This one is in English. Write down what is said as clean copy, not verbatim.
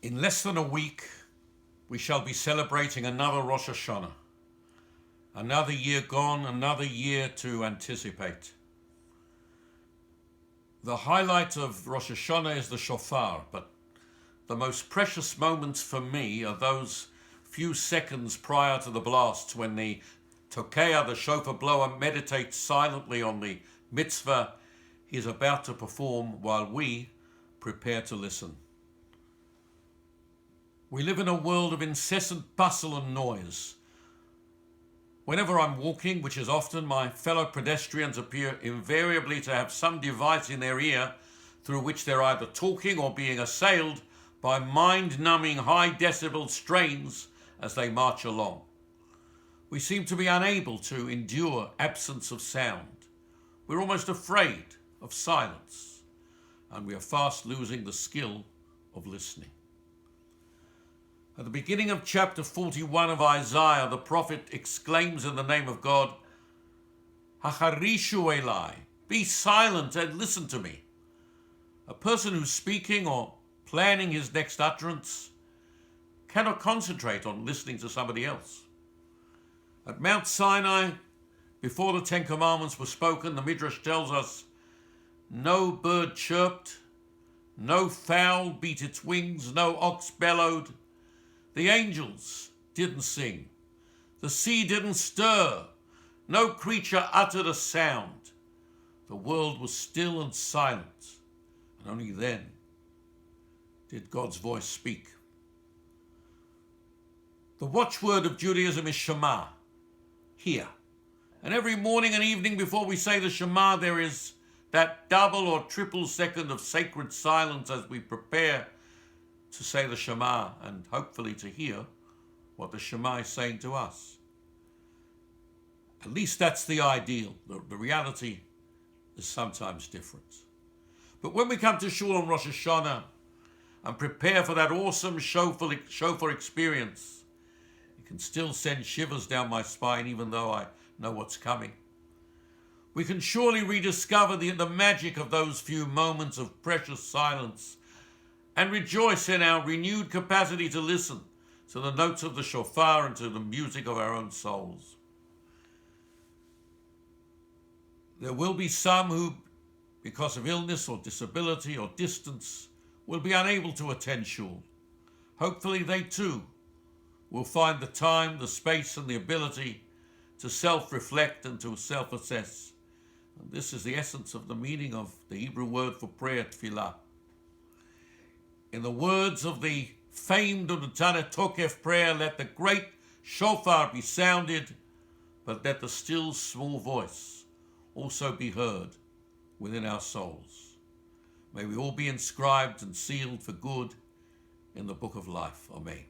In less than a week, we shall be celebrating another Rosh haShana. Another year gone, another year to anticipate. The highlight of Rosh haShana is the shofar, but the most precious moments for me are those few seconds prior to the blast when the tokeah, the shofar blower, meditates silently on the mitzvah he is about to perform while we prepare to listen. We live in a world of incessant bustle and noise. Whenever I'm walking, which is often, my fellow pedestrians appear invariably to have some device in their ear through which they're either talking or being assailed by mind-numbing high-decibel strains as they march along. We seem to be unable to endure absence of sound. We're almost afraid of silence, and we are fast losing the skill of listening. At the beginning of chapter 41 of Isaiah, the prophet exclaims in the name of God, "Hacharishu Elai, be silent and listen to me." A person who's speaking or planning his next utterance cannot concentrate on listening to somebody else. At Mount Sinai, before the Ten Commandments were spoken, the Midrash tells us, no bird chirped, no fowl beat its wings, no ox bellowed. The angels didn't sing. The sea didn't stir. No creature uttered a sound. The world was still and silent, and only then did God's voice speak. The watchword of Judaism is Shema, hear. And every morning and evening before we say the Shema, there is that double or triple second of sacred silence as we prepare to say the Shema and hopefully to hear what the Shema is saying to us. At least that's the ideal. The reality is sometimes different. But when we come to Shul on Rosh haShana and prepare for that awesome shofar experience, it can still send shivers down my spine even though I know what's coming. We can surely rediscover the magic of those few moments of precious silence and rejoice in our renewed capacity to listen to the notes of the shofar and to the music of our own souls. There will be some who, because of illness or disability or distance, will be unable to attend shul. Hopefully they too will find the time, the space and the ability to self-reflect and to self-assess. And this is the essence of the meaning of the Hebrew word for prayer, tefillah. In the words of the famed Unatane Tokef prayer, let the great shofar be sounded, but let the still small voice also be heard within our souls. May we all be inscribed and sealed for good in the book of life. Amen.